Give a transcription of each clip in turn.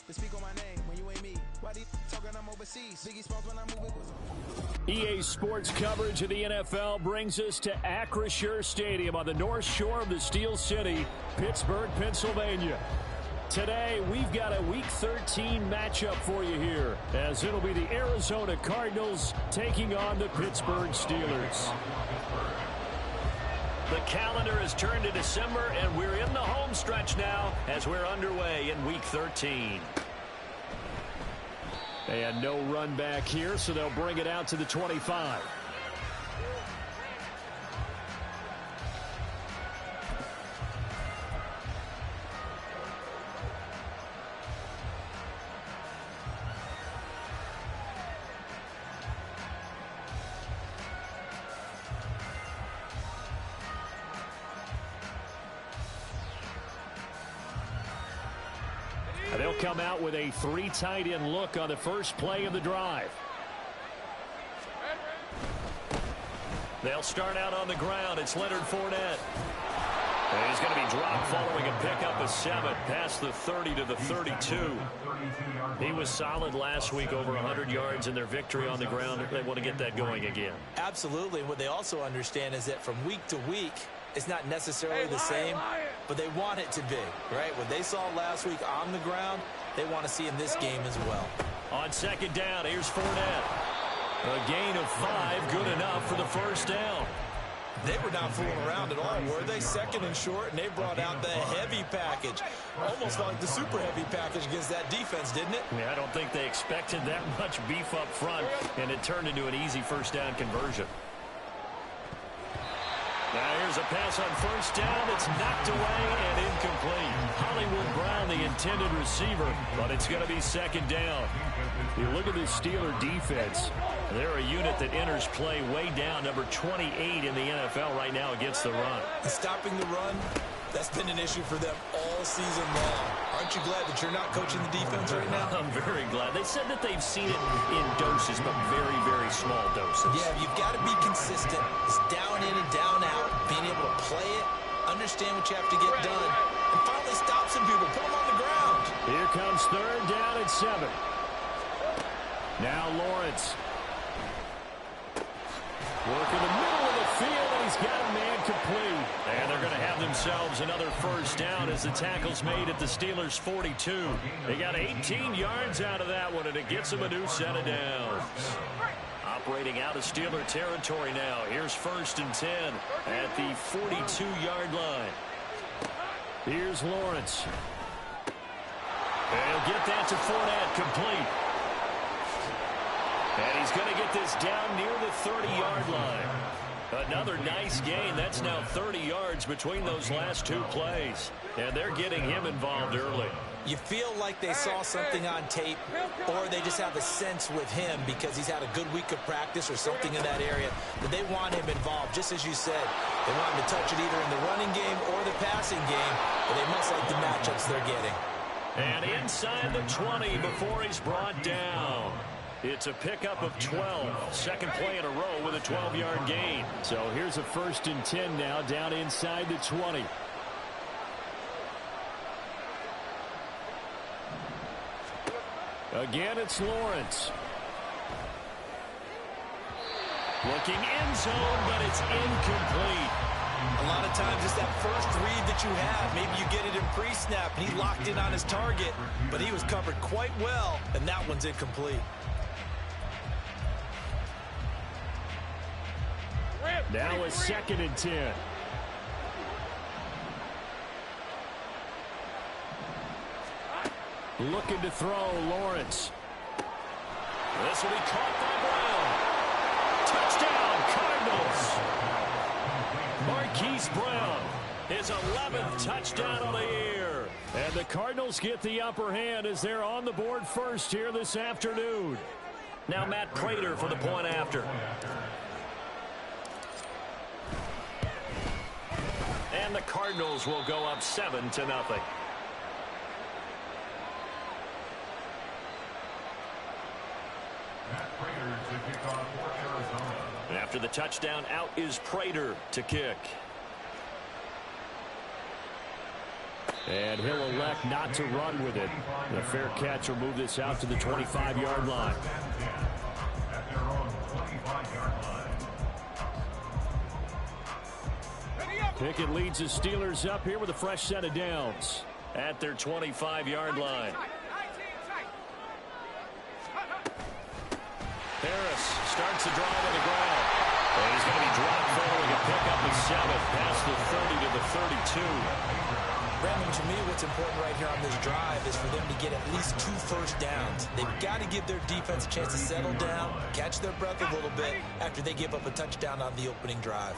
They speak on my name when you ain't me. Why they talking I'm overseas? Biggie Smalls when I move it. EA Sports coverage of the NFL brings us to Acrisure Stadium on the north shore of the Steel City, Pittsburgh, Pennsylvania. Today, we've got a Week 13 matchup for you here, as it'll be the Arizona Cardinals taking on the Pittsburgh Steelers. The calendar has turned to December, and we're in the home stretch now as we're underway in Week 13. And no run back here, so they'll bring it out to the 25. They'll come out with a 3 tight end look on the first play of the drive. They'll start out on the ground. It's Leonard Fournette. And he's going to be dropped following a pickup of 7 past the 30 to the 32. He was solid last week, over 100 yards in their victory on the ground. They want to get that going again. Absolutely. And what they also understand is that from week to week, it's not necessarily the same, but they want it to be, right? What they saw last week on the ground, they want to see in this game as well. On second down, here's Fournette. A gain of 5, good enough for the first down. They were not fooling around at all, were they? Second and short, and they brought out the heavy package. Almost like the super heavy package against that defense, didn't it? Yeah, I don't think they expected that much beef up front, and it turned into an easy first down conversion. Now here's a pass on first down. It's knocked away and incomplete. Hollywood Brown, the intended receiver, but it's going to be second down. You look at this Steeler defense. They're a unit that enters play way down, number 28 in the NFL right now against the run. And stopping the run, that's been an issue for them all season long. Aren't you glad that you're not coaching the defense right now? I'm very glad. They said that they've seen it in doses, but very, very small doses. Yeah, you've got to be consistent. It's down in and down out, being able to play it, understand what you have to get done, and finally stop some people, put them on the ground. Here comes third down at 7. Now Lawrence. Work in the middle of the field, and he's got a man complete. And they're going to have themselves another first down as the tackle's made at the Steelers' 42. They got 18 yards out of that one, and it gets them a new set of downs. Operating out of Steeler territory now. Here's first and 10 at the 42-yard line. Here's Lawrence. And he'll get that to Fournette, complete. And he's going to get this down near the 30-yard line. Another nice gain. That's now 30 yards between those last 2 plays. And they're getting him involved early. You feel like they saw something on tape, or they just have a sense with him because he's had a good week of practice or something in that area, that they want him involved. Just as you said, they want him to touch it either in the running game or the passing game, but they must like the matchups they're getting. And inside the 20 before he's brought down. It's a pickup of 12. Second play in a row with a 12-yard gain. So here's a first and 10 now down inside the 20. Again, it's Lawrence. Looking end zone, but it's incomplete. A lot of times it's that first read that you have. Maybe you get it in pre-snap, and he locked in on his target, but he was covered quite well, and that one's incomplete. Now a second and 10. Looking to throw, Lawrence. This will be caught by Brown. Touchdown, Cardinals. Marquise Brown, his 11th touchdown on the year. And the Cardinals get the upper hand as they're on the board first here this afternoon. Now Matt Prater for the point after. And the Cardinals will go up 7-0. After the touchdown, out is Prater to kick. And he'll elect not to run with it. The fair catch will move this out to the 25-yard line. Pickett leads the Steelers up here with a fresh set of downs at their 25-yard line. Harris starts the drive on the ground. And he's going to be dropped following a pickup of 7 past the 30 to the 32. Brandon, to me, what's important right here on this drive is for them to get at least 2 first downs. They've got to give their defense a chance to settle down, catch their breath a little bit after they give up a touchdown on the opening drive.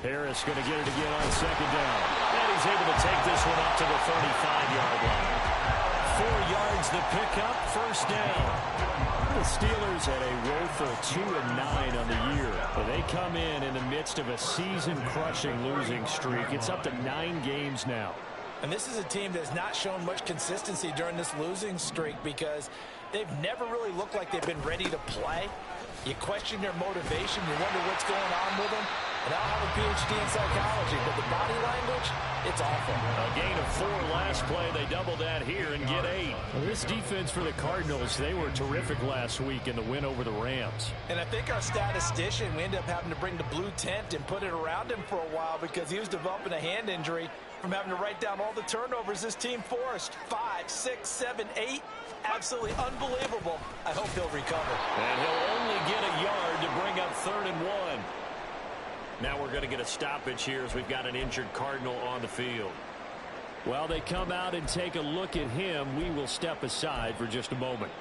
Harris going to get it again on second down. And he's able to take this one up to the 35-yard line. 4 yards the pickup, first down. The Steelers had a woeful 2-9 on the year. But they come in the midst of a season-crushing losing streak. It's up to 9 games now. And this is a team that's not shown much consistency during this losing streak because they've never really looked like they've been ready to play. You question their motivation. You wonder what's going on with them. And I don't have a PhD in psychology, but the body language, it's awful. A gain of 4 last play. They double that here and get 8. Well, this defense for the Cardinals, they were terrific last week in the win over the Rams. And I think our statistician, we ended up having to bring the blue tent and put it around him for a while because he was developing a hand injury from having to write down all the turnovers this team forced. 5, 6, 7, 8. Absolutely unbelievable. I hope he'll recover. And he'll only get a yard to bring up 3rd and 1. Now we're going to get a stoppage here as we've got an injured Cardinal on the field. While they come out and take a look at him, we will step aside for just a moment.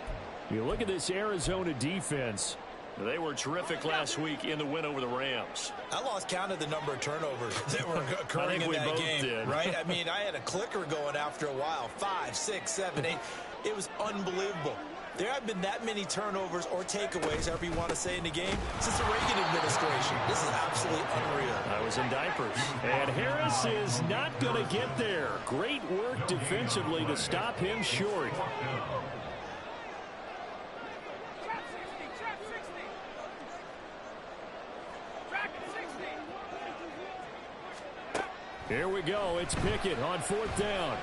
You look at this Arizona defense. They were terrific last week in the win over the Rams. I lost count of the number of turnovers that were occurring in that game. Did. Right? I mean, I had a clicker going after a while. 5, 6, 7, 8. It was unbelievable. There have been that many turnovers or takeaways, however you want to say, in the game since the Reagan administration. This is absolutely unreal. I was in diapers. And Harris is not going to get there. Great work defensively to stop him short. Here we go. It's Pickett on 4th down.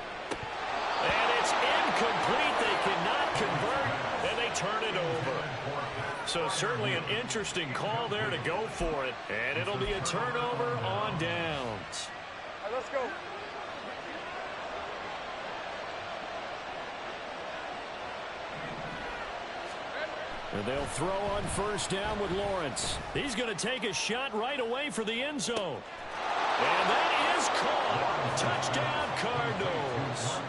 And it's incomplete. They cannot convert, and they turn it over. So certainly an interesting call there to go for it. And it'll be a turnover on downs. All right, let's go. And they'll throw on 1st down with Lawrence. He's going to take a shot right away for the end zone. And that is caught. Touchdown, Cardinals.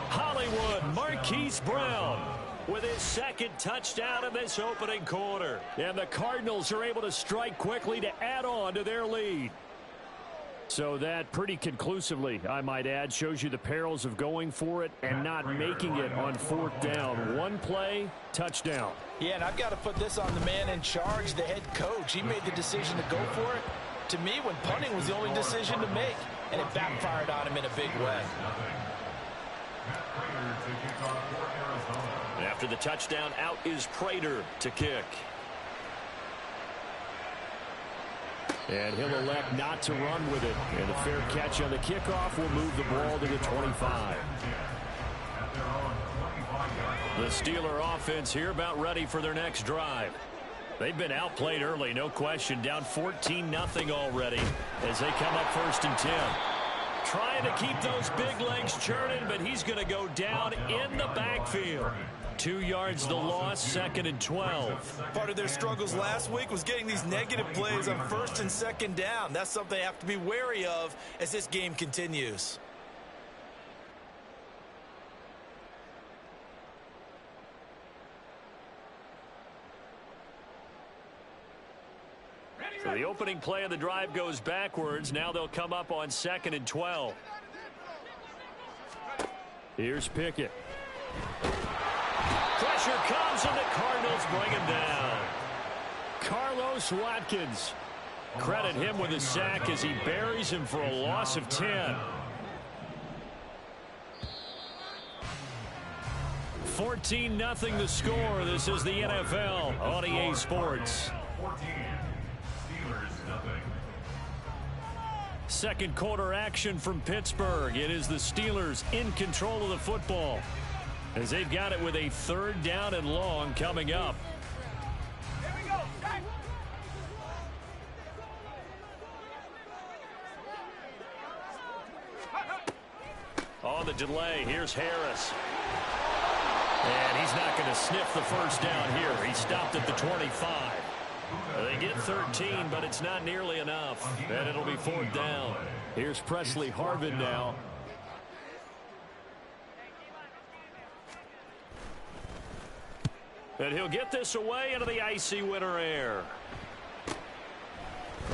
Hollywood Marquise Brown with his 2nd touchdown in this opening quarter. And the Cardinals are able to strike quickly to add on to their lead. So that pretty conclusively, I might add, shows you the perils of going for it and not making it on 4th down. 1 play, touchdown. Yeah, and I've got to put this on the man in charge, the head coach. He made the decision to go for it. To me, when punting was the only decision to make, and it backfired on him in a big way. After the touchdown, out is Prater to kick. And he'll elect not to run with it. And a fair catch on the kickoff will move the ball to the 25. The Steeler offense here about ready for their next drive. They've been outplayed early, no question. Down 14-0 already as they come up 1st and 10. Trying to keep those big legs churning, but he's going to go down in the backfield. 2 yards the loss, 2nd and 12. Part of their struggles last week was getting these negative plays on 1st and 2nd down. That's something they have to be wary of as this game continues. So the opening play of the drive goes backwards. Now they'll come up on 2nd and 12. Here's Pickett. Pressure comes, and the Cardinals bring him down. Carlos Watkins. Credit him with a sack as he buries him for a loss of 10. 14-0 the score. This is the NFL on EA Sports. Second quarter action from Pittsburgh. It is the Steelers in control of the football as they've got it with a 3rd down and long coming up. On the delay, here's Harris. And he's not going to sniff the first down here. He stopped at the 25. They get 13, but it's not nearly enough. And it'll be 4th down. Here's Presley Harvin now. And he'll get this away into the icy winter air.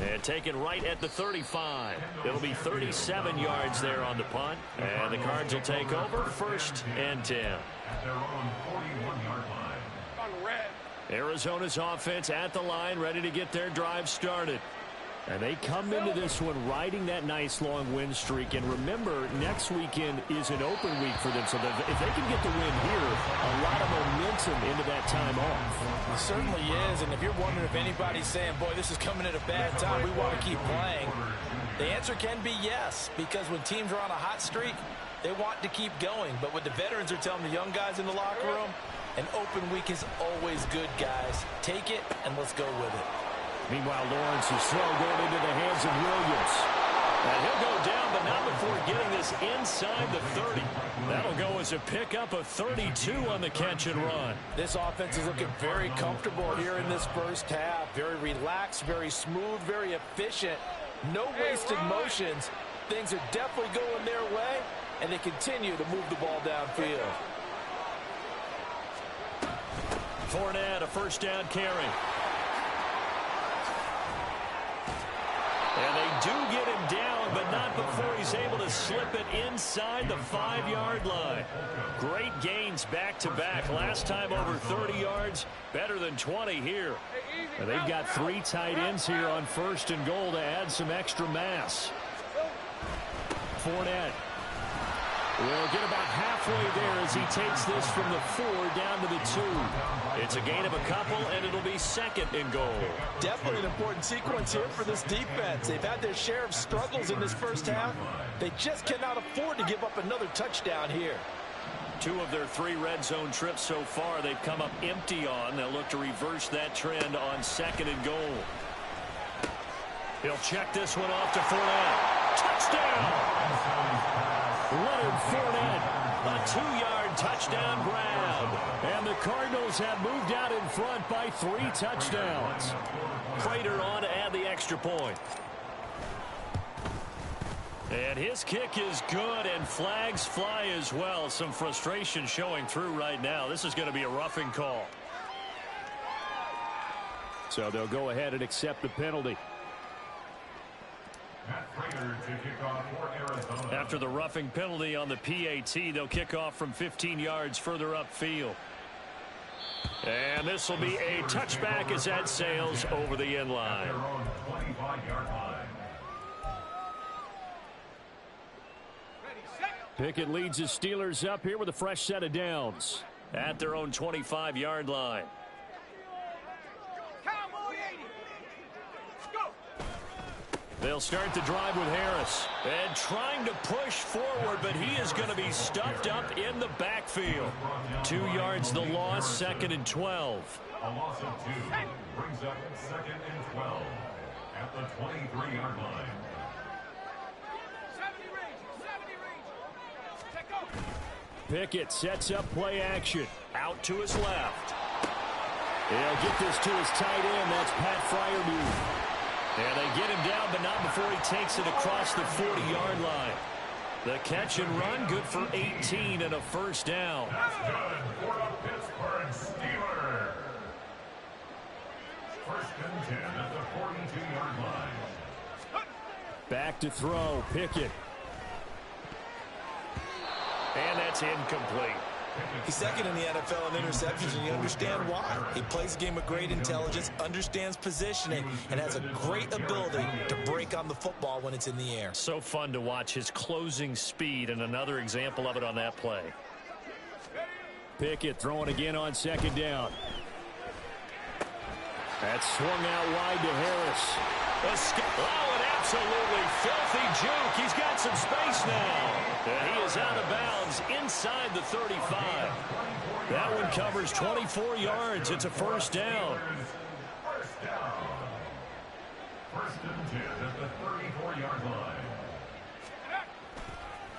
And taken right at the 35. It'll be 37 yards there on the punt. And the Cards will take over 1st and 10. Arizona's offense at the line, ready to get their drive started. And they come into this one riding that nice long win streak. And remember, next weekend is an open week for them. So that if they can get the win here, a lot of momentum into that time off. It certainly is. And if you're wondering if anybody's saying, boy, this is coming at a bad time, we want to keep playing, the answer can be yes. Because when teams are on a hot streak, they want to keep going. But what the veterans are telling the young guys in the locker room, an open week is always good, guys. Take it, and let's go with it. Meanwhile, Lawrence's throw going into the hands of Williams. And he'll go down, but not before getting this inside the 30. That'll go as a pickup of 32 on the catch and run. This offense is looking very comfortable here in this first half. Very relaxed, very smooth, very efficient. No wasted motions. Things are definitely going their way, and they continue to move the ball downfield. Fournette, a 1st down carry. And they do get him down, but not before he's able to slip it inside the 5-yard line. Great gains back-to-back. Last time over 30 yards, better than 20 here. And they've got 3 tight ends here on 1st and goal to add some extra mass. Fournette will get about halfway there as he takes this from the 4 down to the 2. It's a gain of a couple, and it'll be 2nd and goal. Definitely an important sequence here for this defense. They've had their share of struggles in this first half. They just cannot afford to give up another touchdown here. 2 of their 3 red zone trips so far they've come up empty on. They'll look to reverse that trend on 2nd and goal. He'll check this one off to Fournette. Touchdown! Leonard Fournette, a 2-yard touchdown grab. And the Cardinals have moved out in front by 3 touchdowns. Prater on to add the extra point. And his kick is good, and flags fly as well. Some frustration showing through right now. This is going to be a roughing call. So they'll go ahead and accept the penalty. After the roughing penalty on the PAT, they'll kick off from 15 yards further upfield. And this will be a touchback as that sails over the end line. Pickett leads his Steelers up here with a fresh set of downs at their own 25-yard line. They'll start the drive with Harris. And trying to push forward, but he is going to be stuffed up in the backfield. 2 yards the loss, 2nd and 12. A loss of 2 brings up 2nd and 12 at the 23-yard line. Pickett sets up play action. Out to his left. He'll get this to his tight end. That's Pat Freiermuth. And they get him down, but not before he takes it across the 40-yard line. The catch and run, good for 18 and a 1st down. That's good for a Pittsburgh Steeler. 1st and 10 at the 42-yard line. Back to throw, Pickett. And that's incomplete. He's 2nd in the NFL in interceptions, and you understand why. He plays a game with great intelligence, understands positioning, and has a great ability to break on the football when it's in the air. So fun to watch his closing speed, and another example of it on that play. Pickett throwing again on second down. That's swung out wide to Harris. Oh, an absolutely filthy juke. He's got some space now. And he is out of bounds inside the 35. That one covers 24 yards. It's a first down. First and 10 at the 34-yard line.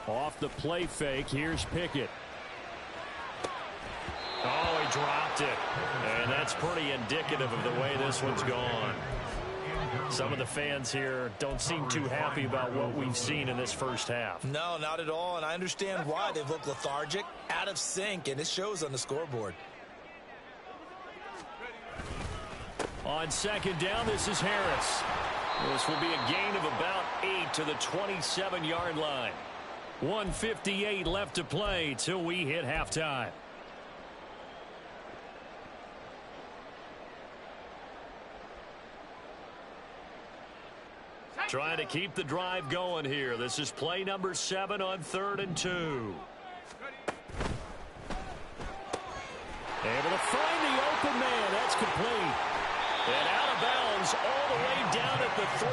Off the play fake, here's Pickett. Oh, he dropped it. And that's pretty indicative of the way this one's gone. Some of the fans here don't seem too happy about what we've seen in this first half. No, not at all, and I understand why. They've looked lethargic, out of sync, and it shows on the scoreboard. On second down, this is Harris. This will be a gain of about 8 to the 27-yard line. 1:58 left to play till we hit halftime. Trying to keep the drive going here. This is play number 7 on 3rd and 2. Able to find the open man. That's complete. And out of bounds all the way down at the 3.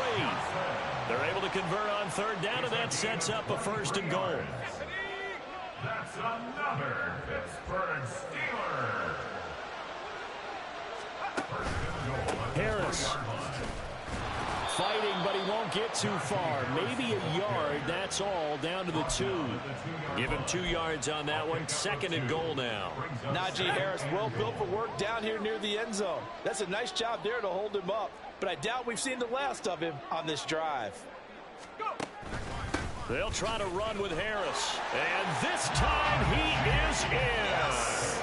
They're able to convert on 3rd down, and that sets up a 1st and goal. That's another Pittsburgh Steeler. First and goal. Harris fighting, but he won't get too far. Maybe a yard, that's all, down to the 2. Give him 2 yards on that one. 2nd and goal now. Najee Harris, well built for work down here near the end zone. That's a nice job there to hold him up. But I doubt we've seen the last of him on this drive. They'll try to run with Harris. And this time he is in. Yes.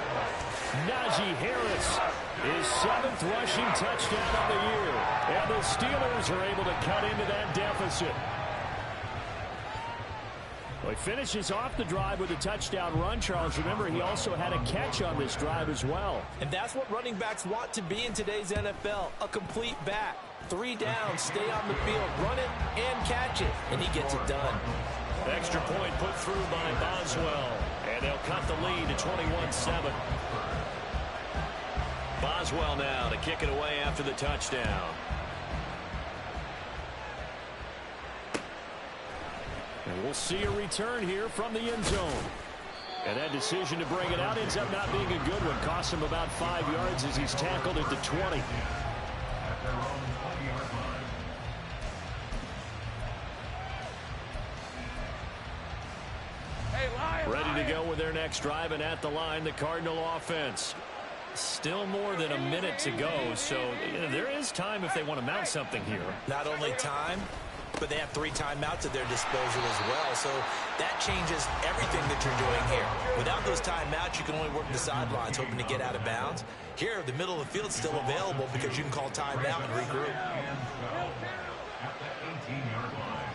Najee Harris, his 7th rushing touchdown of the year. And the Steelers are able to cut into that deficit. Well, he finishes off the drive with a touchdown run, Charles. Remember, he also had a catch on this drive as well. And that's what running backs want to be in today's NFL, a complete back. 3 downs, stay on the field, run it, and catch it. And he gets it done. Extra point put through by Boswell. And they'll cut the lead to 21-7. Boswell now to kick it away after the touchdown. And we'll see a return here from the end zone. And that decision to bring it out ends up not being a good one. Costs him about 5 yards as he's tackled at the 20. At their own 20-yard line. Ready to go with their next drive, and at the line, the Cardinal offense. Still more than a minute to go, so there is time if they want to mount something here. Not only time, but they have 3 timeouts at their disposal as well. So that changes everything that you're doing here. Without those timeouts, you can only work the sidelines, hoping to get out of bounds. Here, the middle of the field is still available because you can call timeout and regroup. At the 18-yard line.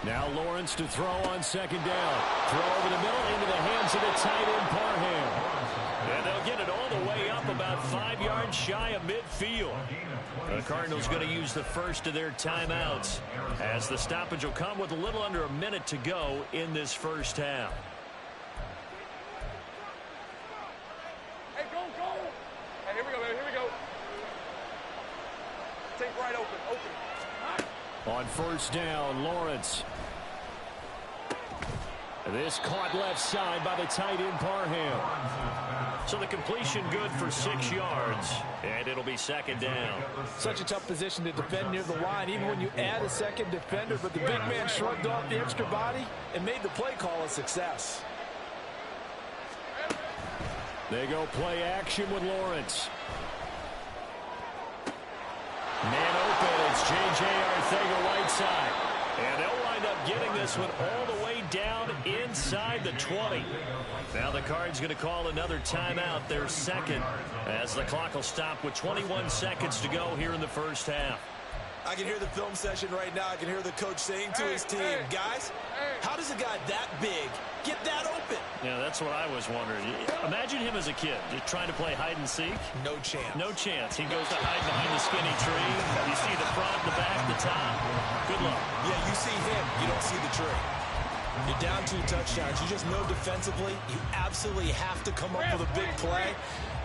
Now Lawrence to throw on second down. Throw over the middle into the hands of the tight end, Parham. And they'll get it all the way up about 5 yards shy of midfield. The Cardinals going to use the first of their timeouts as the stoppage will come with a little under a minute to go in this first half. Hey, go. Hey, here we go, baby. Here we go. Take right open. On first down, Lawrence. This caught left side by the tight end, Parham. So the completion good for 6 yards, and it'll be second down. Such a tough position to defend near the line, even when you add a second defender, but the big man shrugged off the extra body and made the play call a success. They go play action with Lawrence. Man open, it's J.J. Arcega right side. And they'll wind up getting this one all the way down inside the 20. Now the Cards going to call another timeout, their second, as the clock will stop with 21 seconds to go here in the first half. I can hear the film session right now. I can hear the coach saying to his team, guys, how does a guy that big get that open? Yeah, that's what I was wondering. Imagine him as a kid, just trying to play hide and seek. No chance. No chance. He goes to hide behind the skinny tree. You see the front, the back, the top. Good luck. Yeah, you see him. You don't see the tree. You're down 2 touchdowns. You just know defensively you absolutely have to come up with a big play.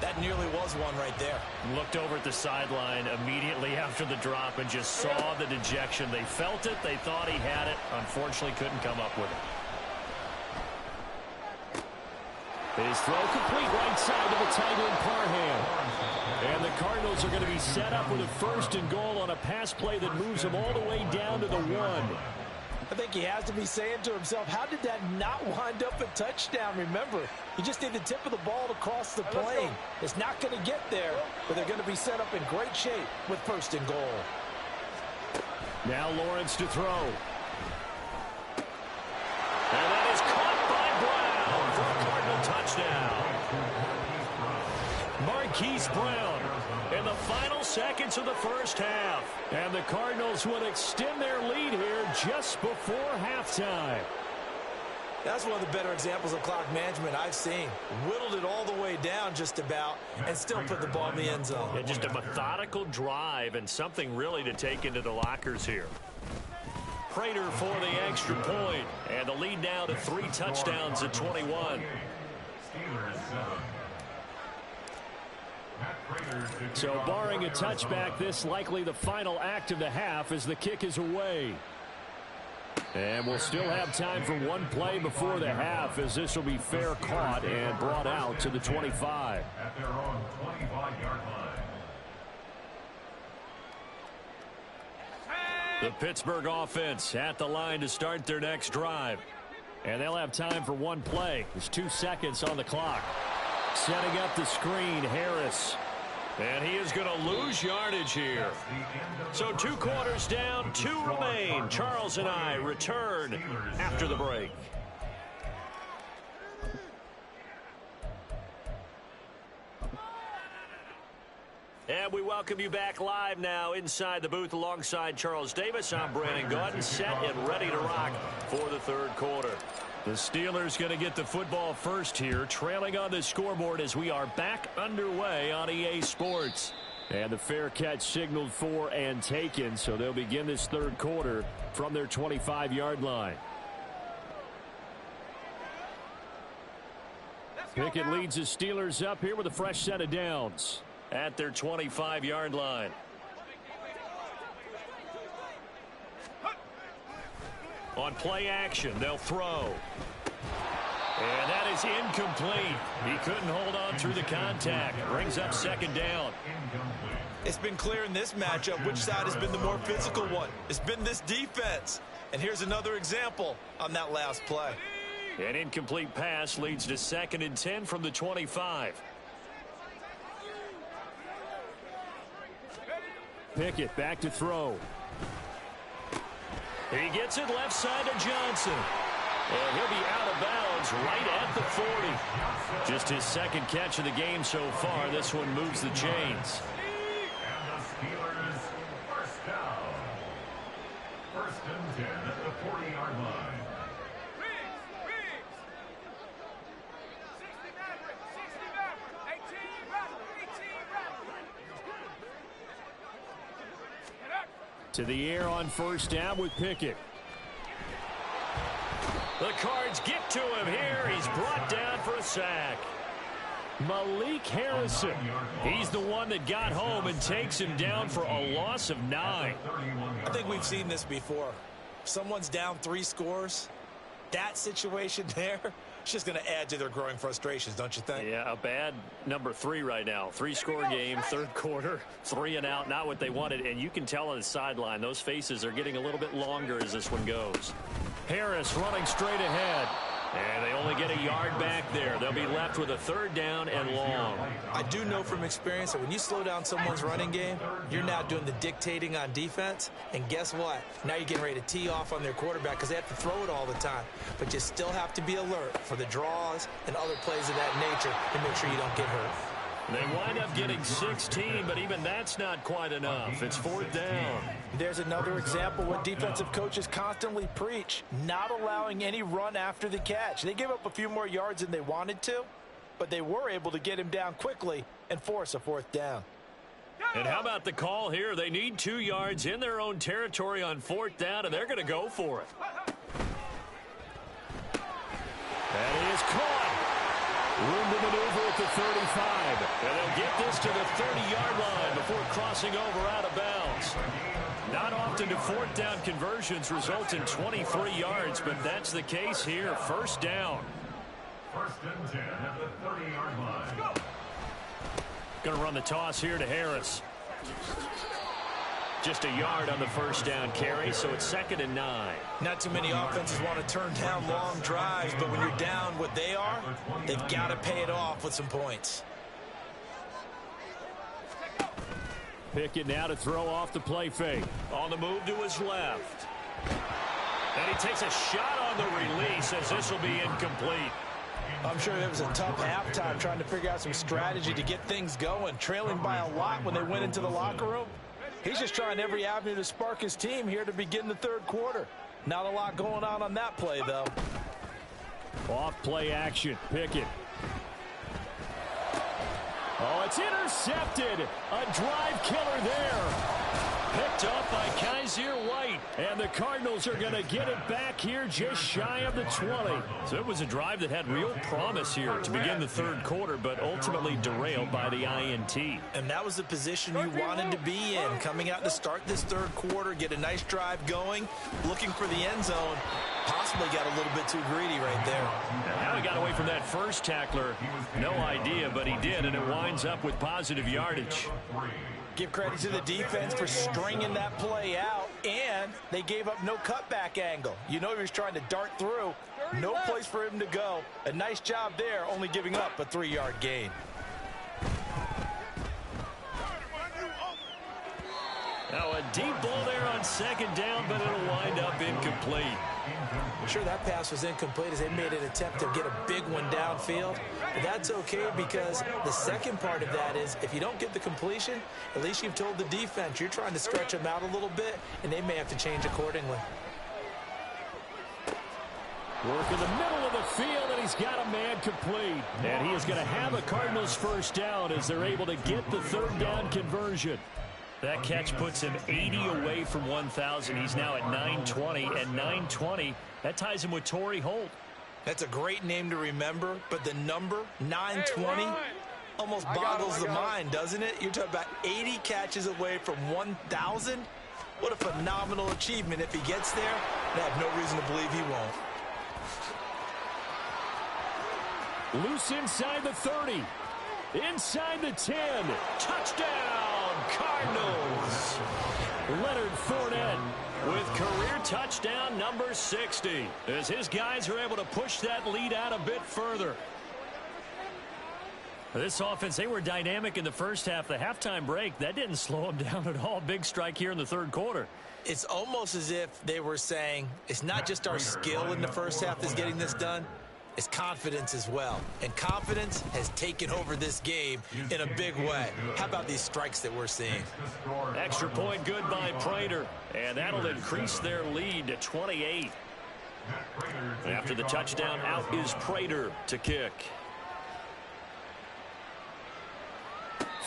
That nearly was one right there. Looked over at the sideline immediately after the drop and just saw the dejection. They felt it. They thought he had it. Unfortunately, couldn't come up with it. His throw complete right side to the tight end Parham. And the Cardinals are going to be set up with a 1st and goal on a pass play that moves them all the way down to the 1. I think he has to be saying to himself, how did that not wind up a touchdown? Remember, you just need the tip of the ball to cross the plane. It's not going to get there, but they're going to be set up in great shape with 1st and goal. Now Lawrence to throw. And that is caught by Brown for a Cardinal touchdown. Marquise Brown in the final seconds of the first half. And the Cardinals will extend their lead here just before halftime. That's one of the better examples of clock management I've seen. Whittled it all the way down just about and still put the ball in the end zone. Yeah, just a methodical drive and something really to take into the lockers here. Prater for the extra point. And the lead now to 3 touchdowns at 21. So barring a touchback, this likely the final act of the half as the kick is away. And we'll still have time for one play before the half as this will be fair caught and brought out to the 25. At their own 25-yard line. The Pittsburgh offense at the line to start their next drive. And they'll have time for one play. There's 2 seconds on the clock. Setting up the screen, Harris. And he is going to lose yardage here. So 2 quarters down, 2 remain. Charles and I return after the break. And we welcome you back live now inside the booth alongside Charles Davis. I'm Brandon Gaudin, set and ready to rock for the 3rd quarter. The Steelers going to get the football first here, trailing on the scoreboard as we are back underway on EA Sports. And the fair catch signaled for and taken, so they'll begin this 3rd quarter from their 25-yard line. Pickett leads the Steelers up here with a fresh set of downs. At their 25-yard line. On play action, they'll throw. And that is incomplete. He couldn't hold on through the contact. Brings up 2nd down. It's been clear in this matchup which side has been the more physical one. It's been this defense. And here's another example on that last play. An incomplete pass leads to 2nd and 10 from the 25. Pickett back to throw. He gets it left side to Johnson. And he'll be out of bounds right at the 40. Just his 2nd catch of the game so far. This one moves the chains. And the Steelers first down. 1st and 10 at the 40-yard line. To the air on 1st down with Pickett. The Cards get to him here. He's brought down for a sack. Malik Harrison. He's the one that got home and takes him down for a loss of 9. I think we've seen this before. Someone's down 3 scores. That situation there, it's just going to add to their growing frustrations, don't you think? Yeah, a bad number 3 right now. 3-score game, 3rd quarter, 3 and out, not what they wanted. And you can tell on the sideline, those faces are getting a little bit longer as this one goes. Harris running straight ahead. And they only get a yard back there. They'll be left with a 3rd down and long. I do know from experience that when you slow down someone's running game, you're now doing the dictating on defense. And guess what? Now you're getting ready to tee off on their quarterback because they have to throw it all the time. But you still have to be alert for the draws and other plays of that nature to make sure you don't get hurt. They wind up getting 16, but even that's not quite enough. It's 4th down. There's another example what defensive coaches constantly preach, not allowing any run after the catch. They gave up a few more yards than they wanted to, but they were able to get him down quickly and force a 4th down. And how about the call here? They need 2 yards in their own territory on 4th down, and they're going to go for it. And he is caught. Room to maneuver at the 35. And they'll get this to the 30-yard line before crossing over out of bounds. Not often do fourth down conversions result in 23 yards, but that's the case here. First down. First and 10 at the 30-yard line. Going to run the toss here to Harris. Just a yard on the first down carry, so it's 2nd and 9. Not too many offenses want to turn down long drives, but when you're down what they are, they've got to pay it off with some points. Pickett now to throw off the play fake. On the move to his left. And he takes a shot on the release as this will be incomplete. I'm sure it was a tough halftime trying to figure out some strategy to get things going. Trailing by a lot when they went into the locker room. He's just trying every avenue to spark his team here to begin the third quarter. Not a lot going on that play, though. Off play action. Pickett. Oh, it's intercepted. A drive killer there. Picked up by Kaiser White. And the Cardinals are going to get it back here just shy of the 20. So it was a drive that had real promise here to begin the third quarter, but ultimately derailed by the INT. And that was the position you wanted to be in. Coming out to start this third quarter, get a nice drive going, looking for the end zone. Possibly got a little bit too greedy right there. And how he got away from that first tackler, no idea, but he did, and it winds up with positive yardage. Give credit to the defense for stringing that play out, and they gave up no cutback angle. You know he was trying to dart through. No place for him to go. A nice job there, only giving up a 3-yard gain. Now a deep ball there on 2nd down, but it'll wind up incomplete. I'm sure that pass was incomplete as they made an attempt to get a big one downfield. But that's okay because the second part of that is if you don't get the completion, at least you've told the defense you're trying to stretch them out a little bit, and they may have to change accordingly. Work in the middle of the field, and he's got a man complete. And he is going to have a Cardinals first down as they're able to get the third down conversion. That catch puts him 80 away from 1,000. He's now at 920, and 920, that ties him with Torrey Holt. That's a great name to remember, but the number, 920, almost boggles the mind, doesn't it? You're talking about 80 catches away from 1,000? What a phenomenal achievement if he gets there, and I have no reason to believe he won't. Loose inside the 30. Inside the 10. Touchdown, Cardinals. Leonard Fournette with career touchdown number 60 as his guys are able to push that lead out a bit further. This offense, they were dynamic in the first half. The halftime break, that didn't slow them down at all. Big strike here in the third quarter. It's almost as if they were saying, it's not just our skill in the first half that's getting this done. It's confidence as well. And confidence has taken over this game in a big way. How about these strikes that we're seeing? Extra point good by Prater. And that'll increase their lead to 28. After the touchdown, out is Prater to kick.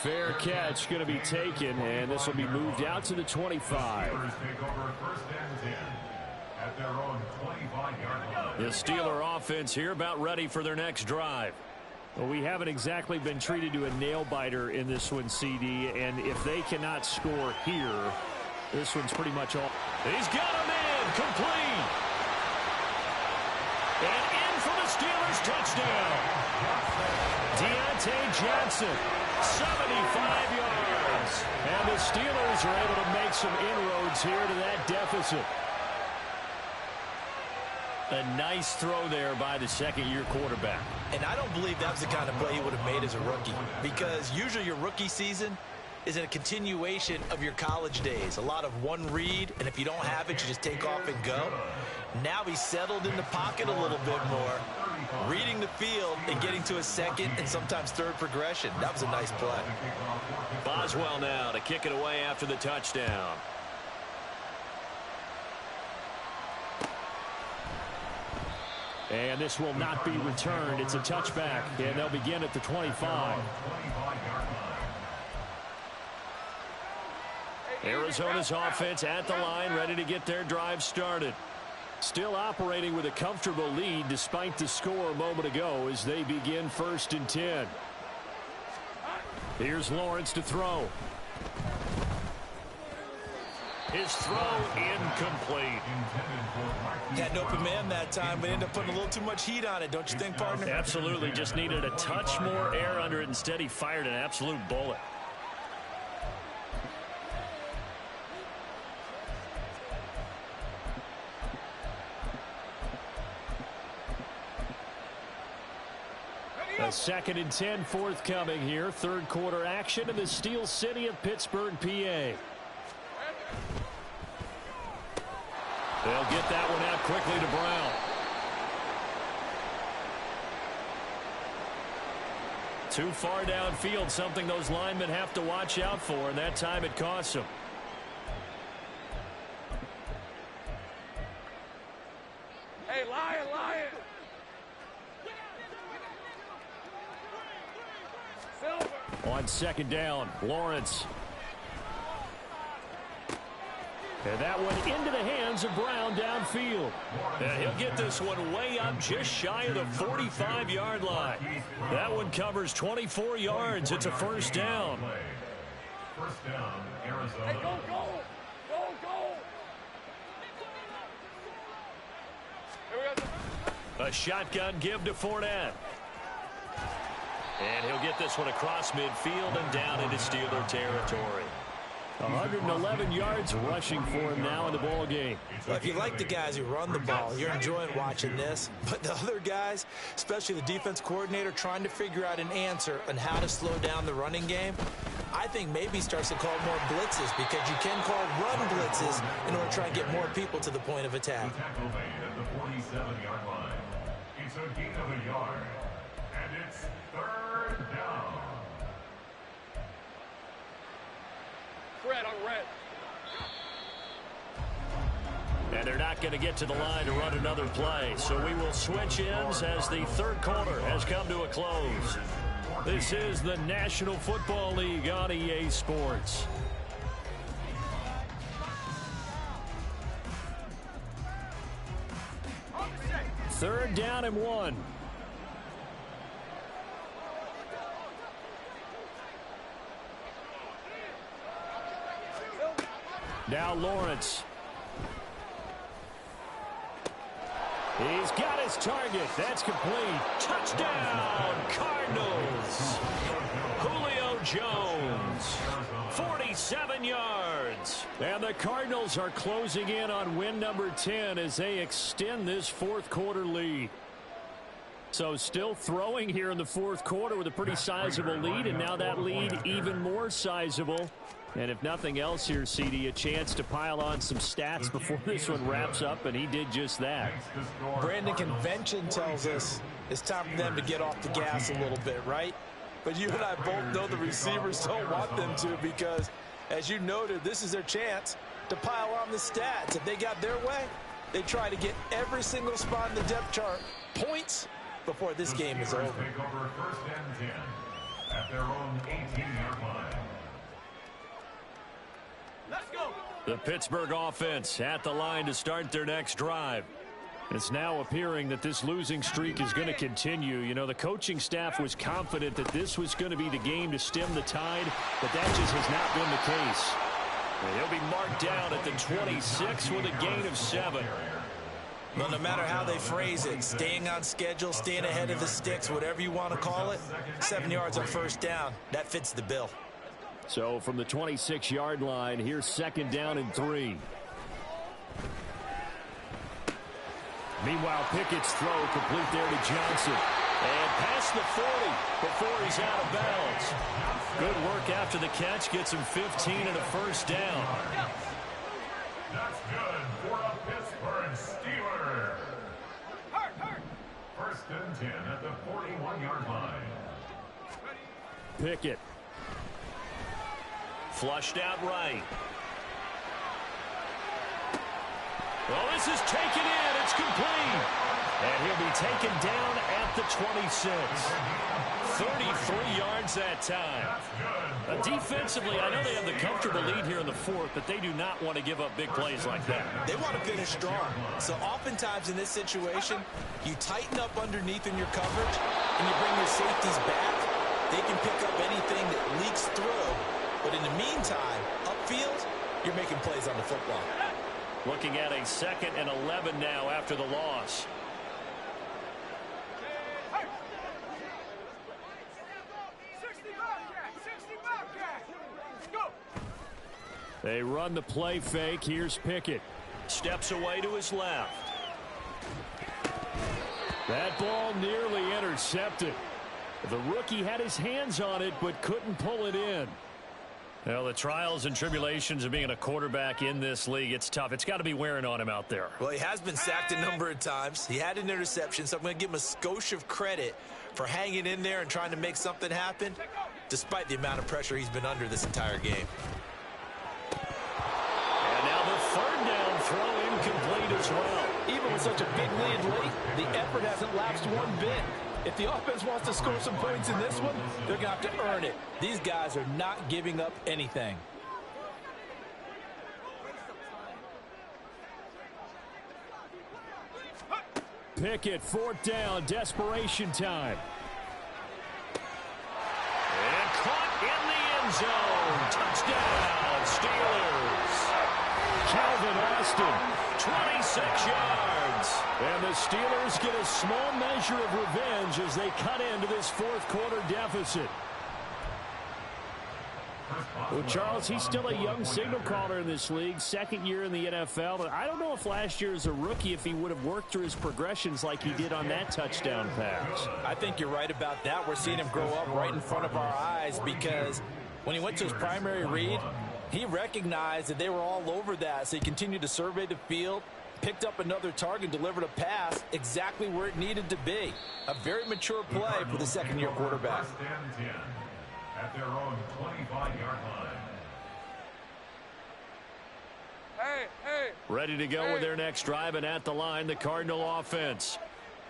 Fair catch going to be taken, and this will be moved out to the 25. The Steeler offense here about ready for their next drive. Well, we haven't exactly been treated to a nail-biter in this one, CD, and if they cannot score here, this one's pretty much all. He's got him in, complete. And in for the Steelers touchdown. Deontay Johnson, 75 yards. And the Steelers are able to make some inroads here to that deficit. A nice throw there by the second-year quarterback. And I don't believe that was the kind of play he would have made as a rookie, because usually your rookie season is a continuation of your college days. A lot of one read, and if you don't have it, you just take off and go. Now he's settled in the pocket a little bit more, reading the field and getting to a second and sometimes third progression. That was a nice play. Boswell now to kick it away after the touchdown. And this will not be returned. It's a touchback, and they'll begin at the 25. Arizona's offense at the line, ready to get their drive started. Still operating with a comfortable lead despite the score a moment ago as they begin 1st and 10. Here's Lawrence to throw. His throw incomplete. Had an open man that time, but ended up putting a little too much heat on it, don't you think, partner? Absolutely. Just needed a touch more air under it. Instead, he fired an absolute bullet. A 2nd and 10 forthcoming here. 3rd quarter action in the Steel City of Pittsburgh, PA. They'll get that one out quickly to Brown. Too far downfield, something those linemen have to watch out for, and that time it costs them. Hey, Lion, Lion. Silver. On 2nd down, Lawrence. And that one into the hands of Brown downfield. And he'll get this one way up just shy of the 45-yard line. That one covers 24 yards. It's a 1st down. 1st down, Arizona. Hey, go, go. Go, go. Here we go. A shotgun give to Fournette. And he'll get this one across midfield and down into Steeler territory. 111 yards rushing for him now in the ball game. Well, if you like the guys who run the ball, you're enjoying watching this. But the other guys, especially the defense coordinator, trying to figure out an answer on how to slow down the running game, I think maybe starts to call more blitzes, because you can call run blitzes in order to try and get more people to the point of attack. The tackle made at the 47-yard line. It's a gain of a yard. And it's 3rd down. Red on red. And they're not going to get to the line to run another play. So we will switch ends as the 3rd quarter has come to a close. This is the National Football League on EA Sports. Third down and 1. Now Lawrence. He's got his target. That's complete. Touchdown, Cardinals. Julio Jones, 47 yards. And the Cardinals are closing in on win number 10 as they extend this 4th quarter lead. So still throwing here in the 4th quarter with a pretty sizable lead, and now that lead even more sizable. And if nothing else here, CD, a chance to pile on some stats before this one wraps up, and he did just that. Brandon, convention tells us it's time for them to get off the gas a little bit, right? But you and I both know the receivers don't want them to, because, as you noted, this is their chance to pile on the stats. If they got their way, they try to get every single spot in the depth chart points before this game is over. Take over 1st and 10 at their own 18-yard line. Let's go. The Pittsburgh offense at the line to start their next drive. It's now appearing that this losing streak is going to continue. You know, the coaching staff was confident that this was going to be the game to stem the tide, but that just has not been the case. And he'll be marked down at the 26 with a gain of 7. Well, no matter how they phrase it, staying on schedule, staying ahead of the sticks, whatever you want to call it, 7 yards on 1st down, that fits the bill. So from the 26-yard line, here's 2nd down and 3. Meanwhile, Pickett's throw complete there to Johnson. And past the 40 before he's out of bounds. Good work after the catch. Gets him 15 and a 1st down. That's good for a Pittsburgh Steeler. 1st and 10 at the 41-yard line. Pickett. Flushed out right. Well, this is taken in. It's complete. And he'll be taken down at the 26. 33 yards that time. Defensively, I know they have the comfortable lead here in the fourth, but they do not want to give up big plays like that. They want to finish strong. So oftentimes in this situation, you tighten up underneath in your coverage, and you bring your safeties back. They can pick up anything that leaks through. But in the meantime, upfield, you're making plays on the football. Looking at a 2nd and 11 now after the loss. They run the play fake. Here's Pickett. Steps away to his left. That ball nearly intercepted. The rookie had his hands on it but couldn't pull it in. Well, the trials and tribulations of being a quarterback in this league, it's tough. It's got to be wearing on him out there. Well, he has been sacked a number of times. He had an interception, so I'm going to give him a skosh of credit for hanging in there and trying to make something happen, despite the amount of pressure he's been under this entire game. And now the 3rd down throw incomplete as well. Even with such a big lead late, the effort hasn't lapsed one bit. If the offense wants to score some points in this one, they're going to have to earn it. These guys are not giving up anything. Pickett, 4th down, desperation time. And caught in the end zone. Touchdown, Steelers. Calvin Austin. 26 yards. And the Steelers get a small measure of revenge as they cut into this 4th quarter deficit. Well, Charles, he's still a young signal caller in this league, 2nd year in the NFL. But I don't know if last year as a rookie if he would have worked through his progressions like he did on that touchdown pass. I think you're right about that. We're seeing him grow up right in front of our eyes because when he went to his primary read, he recognized that they were all over that, so he continued to survey the field, picked up another target, delivered a pass exactly where it needed to be. A very mature play for the 2nd-year quarterback. 1st and 10 at their own 25-yard line. Hey. Ready to go with their next drive, and at the line, the Cardinal offense.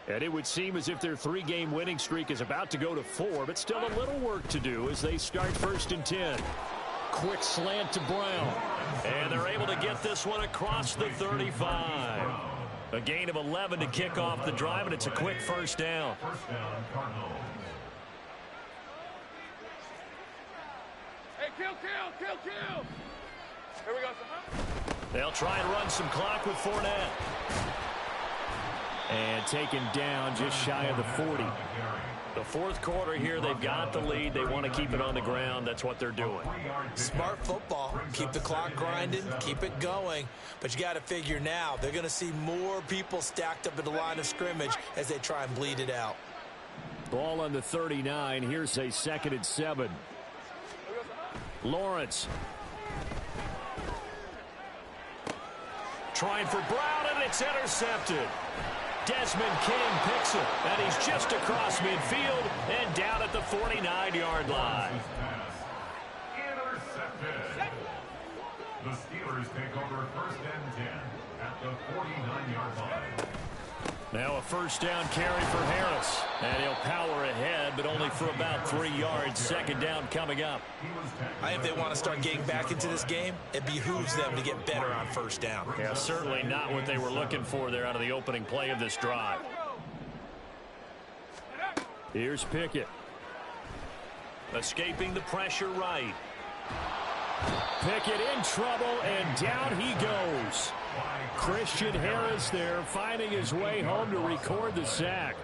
And it would seem as if their 3-game winning streak is about to go to 4, but still a little work to do as they start 1st and 10. Quick slant to Brown. And they're able to get this one across the 35. A gain of 11 to kick off the drive, and it's a quick 1st down. 1st down, Cardinals. Hey, kill. Here we go, son. They'll try and run some clock with Fournette. And taken down just shy of the 40. The 4th quarter here, they've got the lead. They want to keep it on the ground. That's what they're doing. Smart football. Keep the clock grinding, keep it going. But you got to figure now, they're going to see more people stacked up at the line of scrimmage as they try and bleed it out. Ball on the 39. Here's a 2nd and 7. Lawrence. Trying for Brown, and it's intercepted. Desmond King picks it, and he's just across midfield and down at the 49-yard line. Intercepted. The Steelers take over 1st and 10 at the 49-yard line. Now a 1st down carry for Harris, and he'll power ahead, but only for about 3 yards. 2nd down coming up. I think if they want to start getting back into this game, it behooves them to get better on 1st down. Yeah, certainly not what they were looking for there out of the opening play of this drive. Here's Pickett. Escaping the pressure right. Pickett in trouble, and down he goes. Christian Harris there finding his way home to record the sack.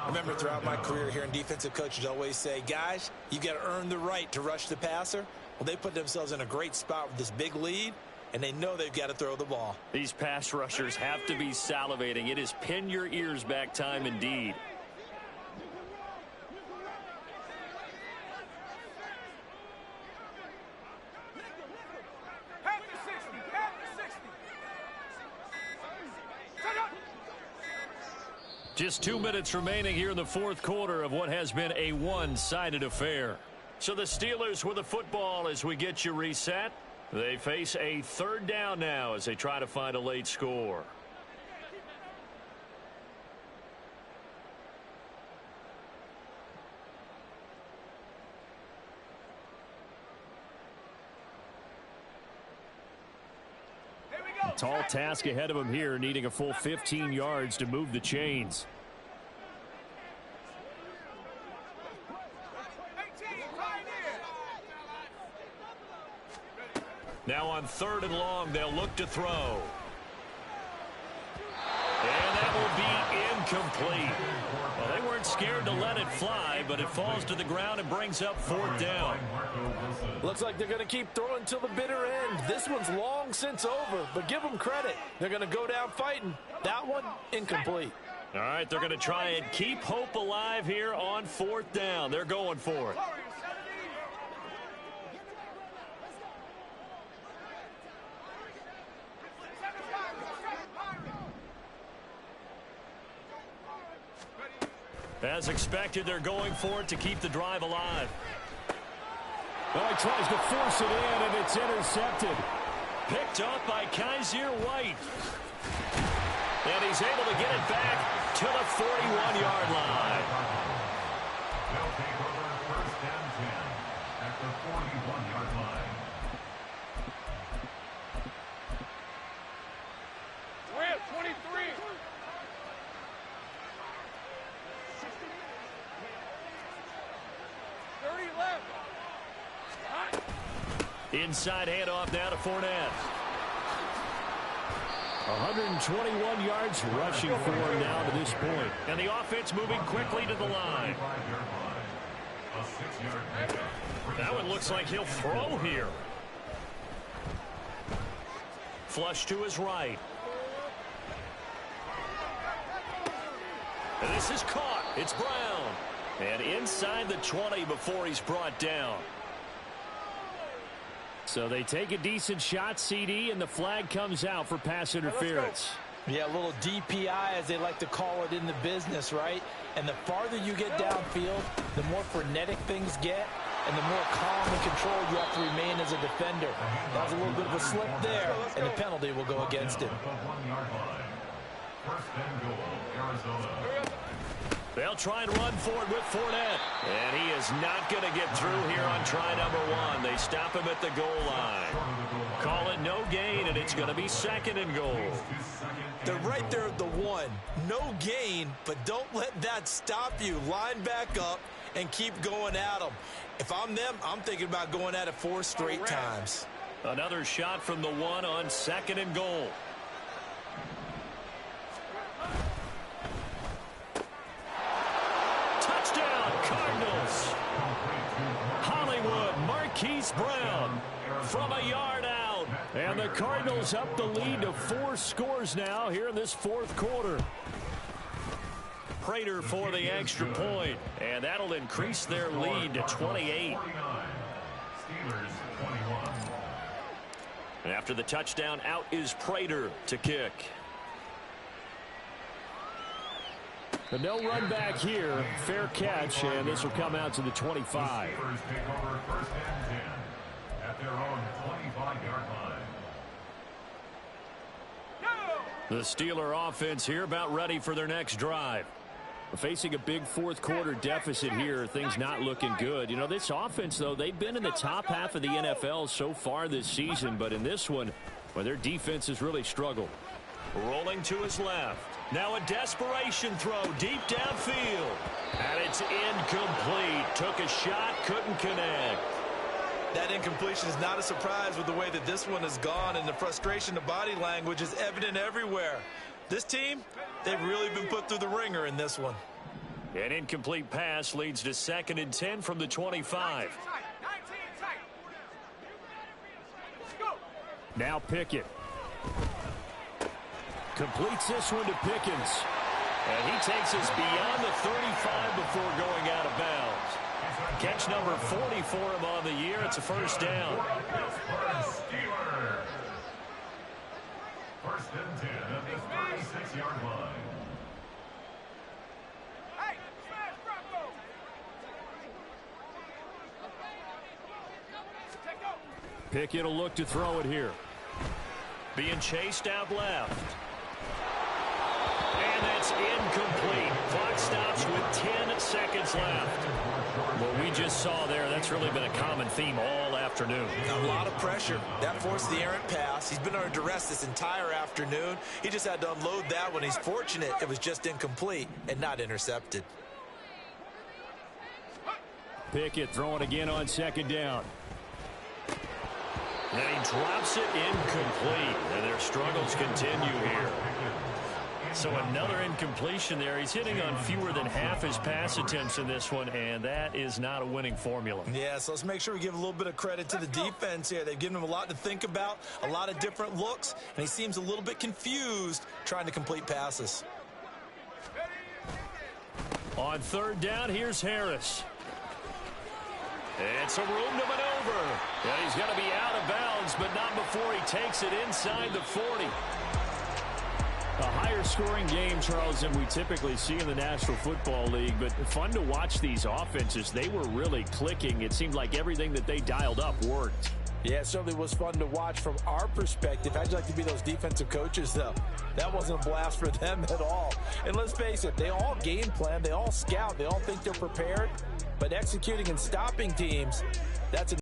Remember, throughout my career here in defensive coaches always say, guys, you got to earn the right to rush the passer. Well, they put themselves in a great spot with this big lead, and they know they've got to throw the ball. These pass rushers have to be salivating. It is pin your ears back time indeed. Just 2 minutes remaining here in the 4th quarter of what has been a one-sided affair. So the Steelers with the football as we get you reset. They face a 3rd down now as they try to find a late score. Tall task ahead of him here, needing a full 15 yards to move the chains. Now on 3rd and long, they'll look to throw. And that will be incomplete. Well, they weren't scared to let it fly, but it falls to the ground and brings up 4th down. Looks like they're going to keep throwing till the bitter end. This one's long since over, but give them credit. They're going to go down fighting. That one, incomplete. All right, they're going to try and keep hope alive here on 4th down. They're going for it. As expected, they're going for it to keep the drive alive. Well, he tries to force it in, and it's intercepted. Picked up by Kaiser White. And he's able to get it back to the 41-yard line. They'll take over 1st and 10 at the 41-yard line. We're at 23. Inside handoff now to Fournette. 121 yards rushing for him now to this point. And the offense moving quickly to the line. That one looks like he'll throw here. Flush to his right. And this is caught. It's Brown. And inside the 20 before he's brought down. So they take a decent shot, CD, and the flag comes out for pass interference. Yeah, a little DPI, as they like to call it in the business, right? And the farther you get downfield, the more frenetic things get, and the more calm and controlled you have to remain as a defender. That was a little bit of a slip there, and the penalty will go against him. 1st and goal, Arizona. They'll try and run for it with Fournette. And he is not going to get through here on try number 1. They stop him at the goal line. Call it no gain, and it's going to be 2nd and goal. They're right there at the 1. No gain, but don't let that stop you. Line back up and keep going at them. If I'm them, I'm thinking about going at it 4 straight times. Another shot from the 1 on 2nd and goal. Touchdown, Cardinals. Hollywood, Marquise Brown from a yard out. And the Cardinals up the lead to 4 scores now here in this 4th quarter. Prater for the extra point, and that'll increase their lead to 28. Steelers 21. And after the touchdown, out is Prater to kick. But no run back here. Fair catch, and this will come out to the 25. Steelers take over 1st and 10 at their own 25-yard line. The Steeler offense here about ready for their next drive. Facing a big 4th quarter deficit here, things not looking good. You know, this offense, though, they've been in the top half of the NFL so far this season, but in this one, well, their defense has really struggled. Rolling to his left. Now a desperation throw deep downfield. And it's incomplete. Took a shot, couldn't connect. That incompletion is not a surprise with the way that this one has gone, and the frustration, the body language is evident everywhere. This team, they've really been put through the ringer in this one. An incomplete pass leads to 2nd and 10 from the 25. Now Pickett. Completes this one to Pickens. And he takes us beyond the 35 before going out of bounds. Catch number 40 for him on the year. It's a 1st down. Steelers. 1st and 10 at the 36-yard line. Pickett will look to throw it here. Being chased out left. And And that's incomplete. Clock stops with 10 seconds left. What we just saw there, that's really been a common theme all afternoon. A lot of pressure. That forced the errant pass. He's been under duress this entire afternoon. He just had to unload that one. He's fortunate it was just incomplete and not intercepted. Pickett throwing again on second down. And he drops it incomplete. And their struggles continue here. So another incompletion there. He's hitting on fewer than half his pass attempts in this one, and that is not a winning formula. Yeah, so let's make sure we give a little bit of credit to the defense here. They've given him a lot to think about, a lot of different looks, and he seems a little bit confused trying to complete passes. On third down, here's Harris. It's a room to maneuver. And he's going to be out of bounds, but not before he takes it inside the 40. A higher scoring game, Charles, than we typically see in the National Football League, but fun to watch these offenses. They were really clicking. It seemed like everything that they dialed up worked. Yeah, it certainly was fun to watch from our perspective. How'd you like to be those defensive coaches, though? That wasn't a blast for them at all. And let's face it, they all game plan, they all scout, they all think they're prepared, but executing and stopping teams, that's a